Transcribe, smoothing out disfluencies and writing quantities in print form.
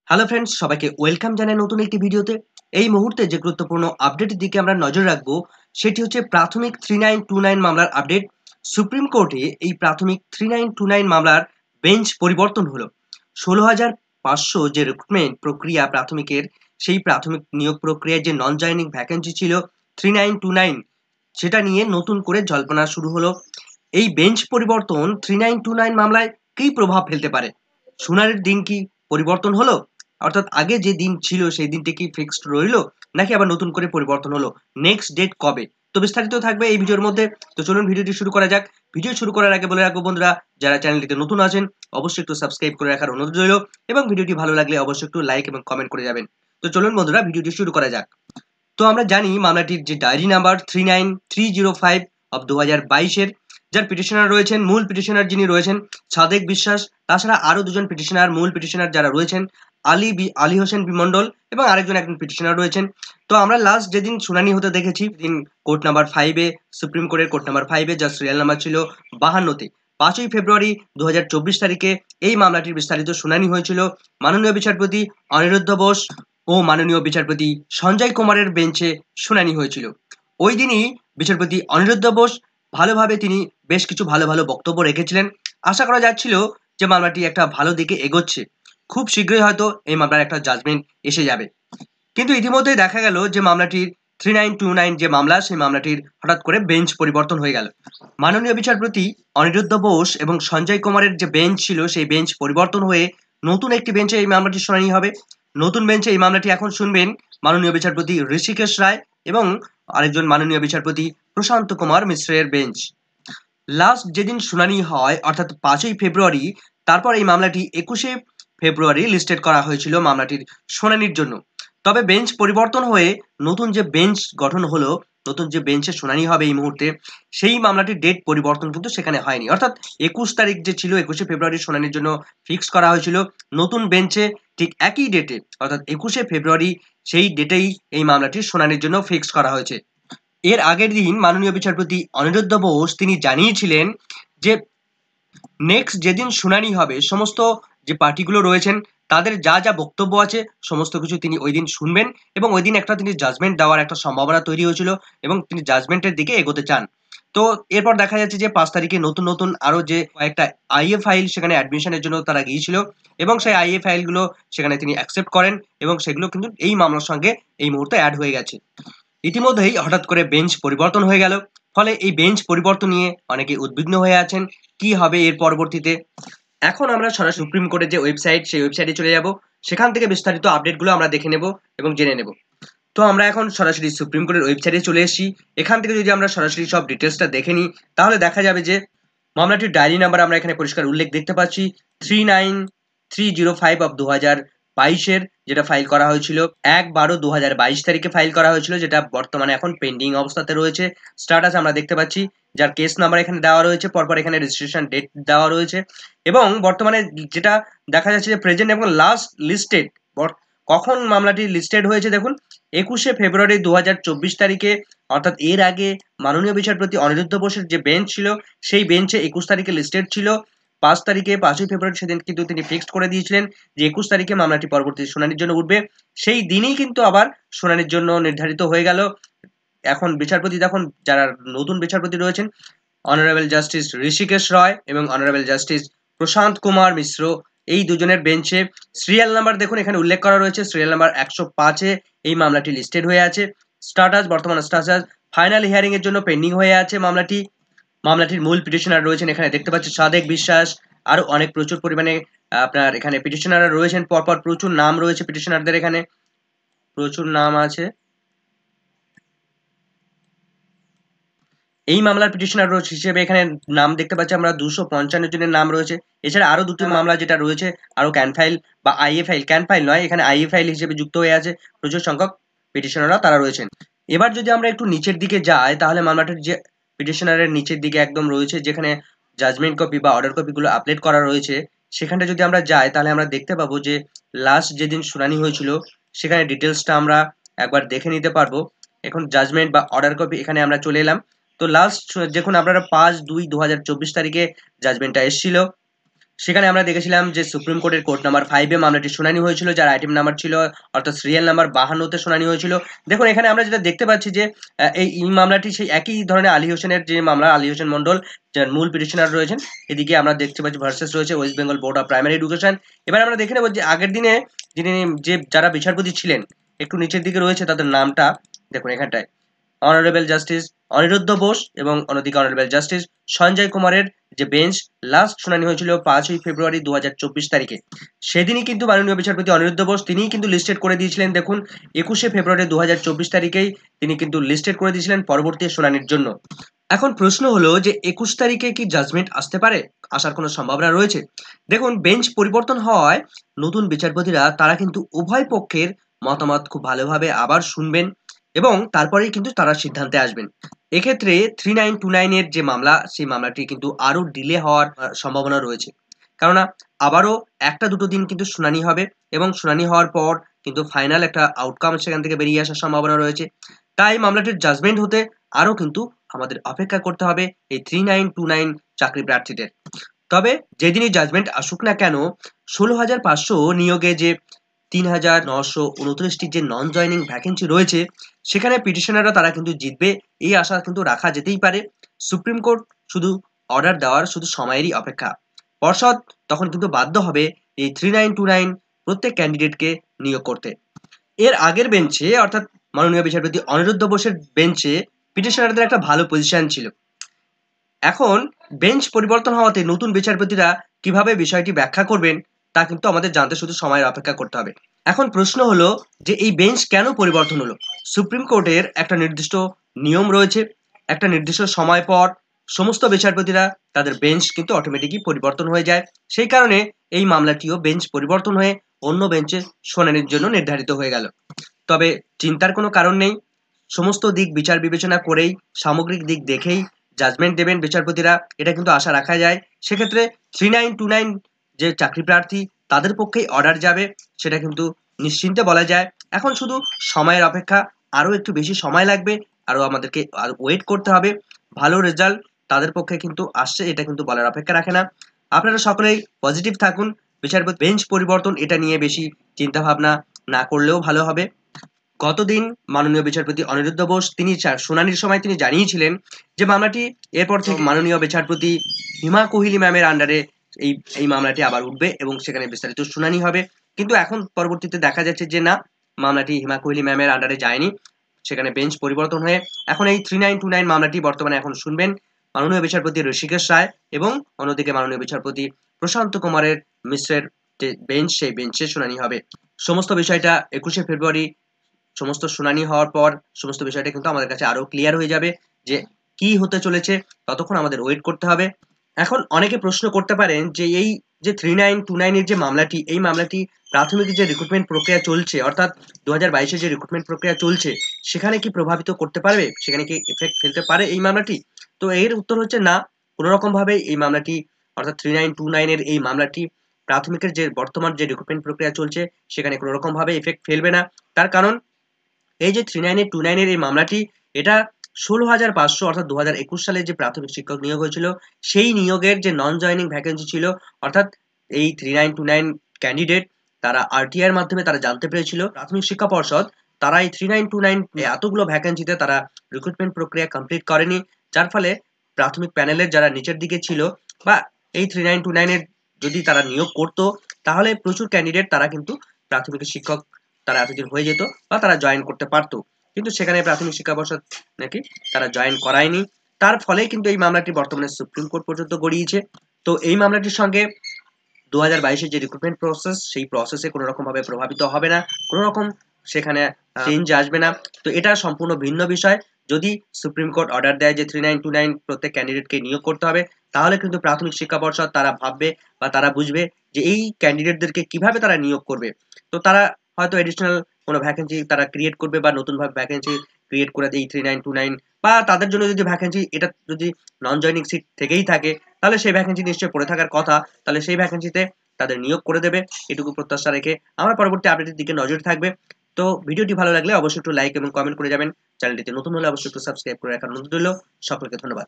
Hello friends, সবাইকে welcome জানাই নতুন একটি ভিডিওতে। এই মুহূর্তে যে গুরুত্বপূর্ণ আপডেটের দিকে আমরা নজর রাখবো সেটি হচ্ছে প্রাথমিক 3929 মামলার আপডেট। সুপ্রিম কোর্টে এই প্রাথমিক 3929 মামলার বেঞ্চ পরিবর্তন হলো। 16,500 যে রিক্রুটমেন্ট প্রক্রিয়া প্রাথমিকের, সেই প্রাথমিক নিয়োগ প্রক্রিয়ায় যে নন জয়নিং ভ্যাকেন্সি ছিল 3929, সেটা নিয়ে নতুন করে জল্পনা শুরু হলো। এই বেঞ্চ পরিবর্তন 3929 মামলায় কী প্রভাব ফেলতে পারে? শুনানির দিন কি পরিবর্তন হলো? অর্থাৎ আগে যে দিন ছিল সেই দিনটি কি ফিক্সড রইলো, নাকি আবার নতুন করে পরিবর্তন হলো? নেক্সট ডেট কবে? তো বিস্তারিত থাকবে এই ভিডিওর মধ্যে। তো চলুন ভিডিওটি শুরু করা যাক। ভিডিও শুরু করার আগে বলে রাখবো বন্ধুরা, যারা চ্যানেলটিতে নতুন আছেন অবশ্যই একটু সাবস্ক্রাইব করে রাখার অনুরোধ রইল, এবং ভিডিওটি ভালো লাগলে অবশ্যই একটু লাইক এবং কমেন্ট করে যাবেন। তো চলুন বন্ধুরা, ভিডিওটি শুরু করা যাক। তো আমরা জানি মামলাটির যে ডায়েরি নাম্বার 39305 অফ 2022-এর, যার পিটিশনার রয়েছেন, মূল পিটিশনার যিনি রয়েছেন সাদেক বিশ্বাস, তাছাড়া আরও দুজন পিটিশনার, মূল পিটিশনার যারা রয়েছেন আলী হোসেন বিমণ্ডল এবং একজন পিটিশনার রয়েছেন। তো আমরা লাস্ট যেদিন শুনানি হতে দেখেছি দিন কোর্ট নাম্বার 5-এ, সুপ্রিম কোর্টের কোর্ট নাম্বার 5-এ, যার সিরিয়াল নাম্বার ছিল 52-তে, 5ই ফেব্রুয়ারি 2024 তারিখে এই মামলাটির বিস্তারিত শুনানি হয়েছিল। মাননীয় বিচারপতি অনিরুদ্ধ বোস ও মাননীয় বিচারপতি সঞ্জয় কুমারের বেঞ্চে শুনানি হয়েছিল। ওই দিনই বিচারপতি অনিরুদ্ধ বোস তিনি বেশ কিছু ভালো ভালো বক্তব্য রেখেছিলেন। আশা করা যাচ্ছিল যে মামলাটি একটা ভালো দিকে এগোচ্ছে, খুব শীঘ্রই হয়তো এই মামলার একটা জাজমেন্ট এসে যাবে। কিন্তু ইতিমধ্যেই দেখা গেল যে মামলাটির 3929 যে মামলা, সেই মামলাটির হঠাৎ করে বেঞ্চ পরিবর্তন হয়ে গেল। মাননীয় বিচারপতি অনিরুদ্ধ বোস এবং সঞ্জয় কুমারের যে বেঞ্চ ছিল সেই বেঞ্চ পরিবর্তন হয়ে নতুন একটি বেঞ্চে এই মামলাটি শুনানি হবে। নতুন বেঞ্চে এই মামলাটি এখন শুনবেন মাননীয় বিচারপতি ঋষিকেশ রায় এবং আরেকজন মাননীয় বিচারপতি প্রশান্ত কুমার মিশ্রের বেঞ্চ। লাস্ট যেদিন শুনানি হয় অর্থাৎ 5ই ফেব্রুয়ারি, তারপর এই মামলাটি 21শে ফেব্রুয়ারি লিস্টেড করা হয়েছিল মামলাটির শুনানির জন্য। তবে বেঞ্চ পরিবর্তন হয়ে নতুন যে বেঞ্চ গঠন হলো, নতুন যে বেঞ্চে শুনানি হবে এই মুহূর্তে, সেই মামলাটির ডেট পরিবর্তন কিন্তু সেখানে হয়নি। অর্থাৎ 21 তারিখ যে ছিল 21শে ফেব্রুয়ারি শুনানির জন্য ফিক্স করা হয়েছিল, নতুন বেঞ্চে ঠিক একই ডেটে অর্থাৎ 21শে ফেব্রুয়ারি সেই ডেটেই এই মামলাটির শুনানির জন্য ফিক্স করা হয়েছে। এর আগের দিন মাননীয় বিচারপতি অনিরুদ্ধ বোস তিনি জানিয়েছিলেন যে নেক্সট যেদিন শুনানি হবে সমস্ত যে পার্টিগুলো রয়েছেন তাদের যা যা বক্তব্য আছে সমস্ত কিছু তিনি ওই দিন শুনবেন, এবং ওই দিন একটা তিনি জাজমেন্ট দেওয়ার একটা সম্ভাবনা তৈরি হয়েছিল এবং তিনি জাজমেন্টের দিকে এগোতে চান। তো এরপর দেখা যাচ্ছে যে 5 তারিখে নতুন নতুন আরও যে কয়েকটা আইএ ফাইল সেখানে অ্যাডমিশনের জন্য তারা গিয়েছিল, এবং সেই আইএ ফাইলগুলো সেখানে তিনি অ্যাকসেপ্ট করেন, এবং সেগুলো কিন্তু এই মামলার সঙ্গে এই মুহূর্তে অ্যাড হয়ে গেছে। ইতিমধ্যেই হঠাৎ করে বেঞ্চ পরিবর্তন হয়ে গেল, ফলে এই বেঞ্চ পরিবর্তন নিয়ে অনেকে উদ্বিগ্ন হয়ে আছেন কি হবে এর পরবর্তীতে। এখন আমরা সরাসরি সুপ্রিম কোর্টের যে ওয়েবসাইট, সেই ওয়েবসাইটে চলে যাব, সেখান থেকে বিস্তারিত আপডেটগুলো আমরা দেখে নেব এবং জেনে নেব। তো আমরা এখন সরাসরি সুপ্রিম কোর্টের ওয়েবসাইটে চলে এসেছি। এখান থেকে যদি আমরা সরাসরি সব ডিটেলসটা দেখে নিই, তাহলে দেখা যাবে যে মামলাটির ডায়েরি নাম্বার আমরা এখানে পরিষ্কার উল্লেখ দেখতে পাচ্ছি 39305 অফ 2022-এর, যেটা ফাইল করা হয়েছিল 1/12/2022 তারিখে ফাইল করা হয়েছিল, যেটা বর্তমানে এখন পেন্ডিং অবস্থাতে রয়েছে। স্ট্যাটাস আমরা দেখতে পাচ্ছি, যার কেস নাম্বার এখানে দেওয়া রয়েছে, পরপর এখানে রেজিস্ট্রেশন ডেট দেওয়া রয়েছে, এবং বর্তমানে যেটা দেখা যাচ্ছে যে প্রেজেন্ট এবং লাস্ট লিস্টেড, কখন মামলাটি লিস্টেড হয়েছে দেখুন 21শে ফেব্রুয়ারি 2024 তারিখে। অর্থাৎ এর আগে মাননীয় বিচারপতি অনিরুদ্ধ বোসের যে বেঞ্চ ছিল সেই বেঞ্চে 21 তারিখে লিস্টেড ছিল। 5ই ফেব্রুয়ারি সেদিন কিন্তু তিনি ফিক্সড করে দিয়েছিলেন যে 21 তারিখে মামলাটি পরবর্তী শুনানির জন্য উঠবে। সেই দিনই কিন্তু আবার শুনানির জন্য নির্ধারিত হয়ে গেল। এখন বিচারপতি, দেখুন যারা নতুন বিচারপতি রয়েছেন, অনারেবল জাস্টিস ঋষিকেশ রয় এবং অনারেবল জাস্টিস প্রশান্ত কুমার মিশ্র, এই দুজনের বেঞ্চে সিরিয়াল নাম্বার দেখুন এখানে উল্লেখ করা রয়েছে, সিরিয়াল নাম্বার 105-এ এই মামলাটি লিস্টেড হয়ে আছে। বর্তমান স্ট্যাটাস ফাইনাল হিয়ারিং এর জন্য পেন্ডিং হয়ে আছে মামলাটির মূল পিটিশনার রয়েছেন এখানে দেখতে পাচ্ছি সাদেক বিশ্বাস, আরো অনেক প্রচুর পরিমাণে আপনার এখানে পিটিশনাররা রয়েছেন, পরপর প্রচুর নাম রয়েছে পিটিশনারদের, এখানে প্রচুর নাম আছে। এই মামলার পিটিশনার হিসেবে এখানে নাম দেখতে পাচ্ছি আমরা 255 জনের নাম রয়েছে। এছাড়া আরো দুটি মামলা যেটা রয়েছে, আরো ক্যান ফাইল বা আইএ ফাইল, ক্যান ফাইল নয়, এখানে আইএ ফাইল হিসেবে যুক্ত হয়ে আছে প্রচুর সংখ্যক পিটিশনাররা তারা রয়েছেন। এবার যদি আমরা একটু নিচের দিকে যাই, তাহলে মামলাটির যে পিটিশনারের নিচের দিকে একদম রয়েছে যেখানে জাজমেন্ট কপি বা অর্ডার কপিগুলো আপলোড করা রয়েছে, সেখানটা যদি আমরা যাই তাহলে আমরা দেখতে পাবো যে লাস্ট যেদিন শুনানি হয়েছিল সেখানে ডিটেলসটা আমরা একবার দেখে নিতে পারবো। এখন জাজমেন্ট বা অর্ডার কপি এখানে আমরা চলে এলাম। তো লাস্ট দেখুন আপনারা 5/2/2024 তারিখে জাজমেন্টটা এসেছিল। সেখানে আমরা দেখেছিলাম যে সুপ্রিম কোর্টের কোর্ট নাম্বার 5 এ মামলাটি শুনানি হয়েছিল, যার আইটেম নাম্বার ছিল অর্থাৎ সিরিয়াল নাম্বার 52 তে শুনানি হয়েছিল। দেখুন এখানে আমরা যেটা দেখতে পাচ্ছি যে এই মামলাটি সেই একই ধরনের আলী হোসেনের যে মামলা, আলী হোসেন মন্ডল যার মূল পিটিশনার রয়েছেন, এদিকে আমরা দেখতে পাচ্ছি ভার্সেস রয়েছে West Bengal board of primary education. এবার আমরা দেখে নেব যে আগের দিনে যিনি যারা বিচারপতি ছিলেন, একটু নিচের দিকে রয়েছে তাদের নামটা, দেখুন এখানটায় অনারেবল জাস্টিস অনিরুদ্ধ বোস এবং অন্যদিকে অনারেবল জাস্টিস সঞ্জয় কুমারের যে বেঞ্চ লাস্ট শুনানি হয়েছিল 5ই ফেব্রুয়ারি 2024 তারিখে। সেদিনই কিন্তু মাননীয় বিচারপতি অনিরুদ্ধ বোস তিনিই কিন্তু লিস্টেড করে দিয়েছিলেন, দেখুন 21শে ফেব্রুয়ারি 2024 তারিখেই তিনি কিন্তু লিস্টেড করে দিয়েছিলেন পরবর্তী শুনানির জন্য। এখন প্রশ্ন হলো যে 21 তারিখে কি জাজমেন্ট আসতে পারে, আসার কোনো সম্ভাবনা রয়েছে? দেখুন বেঞ্চ পরিবর্তন হওয়ায় নতুন বিচারপতিরা তারা কিন্তু উভয় পক্ষের মতামত খুব ভালোভাবে আবার শুনবেন এবং তারপরেই কিন্তু তারা সিদ্ধান্তে আসবেন। এক্ষেত্রে 3929 এর যে মামলা, সেই মামলাটি কিন্তু আরো ডিলে হওয়ার সম্ভাবনা রয়েছে, কেননা আবারও একটা দুটো দিন কিন্তু শুনানি হবে এবং শুনানি হওয়ার পর কিন্তু ফাইনাল একটা আউটকাম সেখান থেকে বেরিয়ে আসার সম্ভাবনা রয়েছে। তাই মামলাটির জাজমেন্ট হতে আরো কিন্তু আমাদের অপেক্ষা করতে হবে এই 3929 চাকরি প্রার্থীদের। তবে যেদিনই জাজমেন্ট আসুক না কেন, 16,500 নিয়োগে যে 3,929টি যে নন জয়নিং ভ্যাকেন্সি রয়েছে, সেখানে পিটিশনাররা তারা কিন্তু জিতবে, এই আশা কিন্তু রাখা যেতেই পারে। সুপ্রিম কোর্ট শুধু অর্ডার দেওয়ার শুধু সময়েরই অপেক্ষা। পর্ষদ তখন কিন্তু বাধ্য হবে এই 3929 প্রত্যেক ক্যান্ডিডেটকে নিয়োগ করতে। এর আগের বেঞ্চে অর্থাৎ মাননীয় বিচারপতি অনিরুদ্ধ বোসের বেঞ্চে পিটিশনারদের একটা ভালো পজিশন ছিল। এখন বেঞ্চ পরিবর্তন হওয়াতে নতুন বিচারপতিরা কিভাবে বিষয়টি ব্যাখ্যা করবেন তা কিন্তু আমাদের জানতে শুধু সময়ের অপেক্ষা করতে হবে। এখন প্রশ্ন হলো যে এই বেঞ্চ কেন পরিবর্তন হলো? সুপ্রিম কোর্টের একটা নির্দিষ্ট নিয়ম রয়েছে, একটা নির্দিষ্ট সময় পর সমস্ত বিচারপতিরা তাদের বেঞ্চ কিন্তু অটোমেটিকই পরিবর্তন হয়ে যায়। সেই কারণে এই মামলাটিও বেঞ্চ পরিবর্তন হয়ে অন্য বেঞ্চে শুনানির জন্য নির্ধারিত হয়ে গেল। তবে চিন্তার কোনো কারণ নেই, সমস্ত দিক বিচার বিবেচনা করেই সামগ্রিক দিক দেখেই জাজমেন্ট দেবেন বিচারপতিরা, এটা কিন্তু আশা রাখা যায়। সেক্ষেত্রে 3929 যে চাকরি প্রার্থী তাদের পক্ষেই অর্ডার যাবে, সেটা কিন্তু নিশ্চিন্তে বলা যায়। এখন শুধু সময়ের অপেক্ষা, আরও একটু বেশি সময় লাগবে, আরও আমাদেরকে আর ওয়েট করতে হবে। ভালো রেজাল্ট তাদের পক্ষে কিন্তু আসছে, এটা কিন্তু বলার অপেক্ষা রাখে না। আপনারা সকলেই পজিটিভ থাকুন, বিচারপতি বেঞ্চ পরিবর্তন এটা নিয়ে বেশি চিন্তা ভাবনা না করলেও ভালো হবে। গতদিন মাননীয় বিচারপতি অনিরুদ্ধ বোস তিনি শুনানির সময় তিনি জানিয়েছিলেন যে মামলাটি এরপর থেকে মাননীয় বিচারপতি হিমা কোহলি ম্যামের আন্ডারে এই এই মামলাটি আবার উঠবে এবং সেখানে বিস্তারিত শুনানি হবে। কিন্তু এখন পরবর্তীতে দেখা যাচ্ছে যে না, মামলাটি হিমা কোহলি ম্যামের আন্ডারে যায়নি, সেখানে বেঞ্চ পরিবর্তন হয়ে এখন এই 3929 মামলাটি বর্তমানে এখন শুনবেন মাননীয় বিচারপতি ঋষিকেশ রায় এবং অন্যদিকে মাননীয় বিচারপতি প্রশান্ত কুমারের মিশ্রের যে বেঞ্চ, সেই বেঞ্চে শুনানি হবে। সমস্ত বিষয়টা 21শে ফেব্রুয়ারি সমস্ত শুনানি হওয়ার পর সমস্ত বিষয়টা কিন্তু আমাদের কাছে আরো ক্লিয়ার হয়ে যাবে যে কি হতে চলেছে। ততক্ষণ আমাদের ওয়েট করতে হবে। এখন অনেকে প্রশ্ন করতে পারেন যে এই যে 3929 এর যে মামলাটি, এই মামলাটি প্রাথমিক যে রিক্রুটমেন্ট প্রক্রিয়া চলছে অর্থাৎ 2022 যে রিক্রুটমেন্ট প্রক্রিয়া চলছে, সেখানে কি প্রভাবিত করতে পারবে, সেখানে কি এফেক্ট ফেলতে পারে এই মামলাটি? তো এর উত্তর হচ্ছে না, কোনো রকম ভাবে এই মামলাটি অর্থাৎ 3929 এর এই মামলাটি প্রাথমিকের যে বর্তমান যে রিক্রুটমেন্ট প্রক্রিয়া চলছে সেখানে কোনো রকম ভাবে এফেক্ট ফেলবে না। তার কারণ এই যে 3929 এর এই মামলাটি, এটা 16,500 অর্থাৎ 2021 সালে যে প্রাথমিক শিক্ষক নিয়োগ হয়েছিল, সেই নিয়োগের যে নন জয়নিং ভ্যাকেন্সি ছিল, অর্থাৎ এই 3929 ক্যান্ডিডেট তারা আরটিআই এর মাধ্যমে তারা জানতে পেরেছিল প্রাথমিক শিক্ষা পর্ষদ তারা এই 3929 এতগুলো ভ্যাকেন্সিতে তারা রিক্রুটমেন্ট প্রক্রিয়া কমপ্লিট করেনি, যার ফলে প্রাথমিক প্যানেলের যারা নিচের দিকে ছিল বা এই 3929 এর যদি তারা নিয়োগ করতো, তাহলে প্রচুর ক্যান্ডিডেট তারা কিন্তু প্রাথমিক শিক্ষক তারা এতদিন হয়ে যেত বা তারা জয়েন করতে পারতো। কিন্তু সেখানে প্রাথমিক শিক্ষা পর্ষদ নাকি তারা জয়েন করায়নি, তার ফলে কিন্তু এই মামলাটি বর্তমানে সুপ্রিম কোর্ট পর্যন্ত গড়িয়েছে। তো এই মামলাটির সঙ্গে 2022 যে রিক্রুটমেন্ট প্রসেস, সেই প্রসেসে কোনো রকম ভাবে প্রভাবিত হবে না, কোনো রকম সেখানে চেঞ্জ আসবে না। তো এটা সম্পূর্ণ ভিন্ন বিষয়। যদি সুপ্রিম কোর্ট অর্ডার দেয় যে 3929 প্রত্যেক ক্যান্ডিডেটকে নিয়োগ করতে হবে, তাহলে কিন্তু প্রাথমিক শিক্ষা পর্ষদ তারা ভাববে বা তারা বুঝবে যে এই ক্যান্ডিডেটদেরকে কিভাবে তারা নিয়োগ করবে। তো তারা হয়তো এডিশনাল কোনো ভ্যাকেন্সি তারা ক্রিয়েট করবে বা নতুনভাবে ভ্যাকেন্সি ক্রিয়েট করে এই 3929 বা তাদের জন্য যদি ভ্যাকেন্সি এটা যদি নন জয়নিং সিট থেকেই থাকে, তাহলে সেই ভ্যাকেন্সি নিশ্চয়ই পড়ে থাকার কথা, তাহলে সেই ভ্যাকেন্সিতে তাদের নিয়োগ করে দেবে, এটুকু প্রত্যাশা রেখে আমরা পরবর্তী আপডেটের দিকে নজর থাকবে। তো ভিডিওটি ভালো লাগলে অবশ্যই একটু লাইক এবং কমেন্ট করে যাবেন। চ্যানেলটিতে নতুন হলে অবশ্যই একটু সাবস্ক্রাইব করে রাখার অনুরোধ রইল। সকলকে ধন্যবাদ।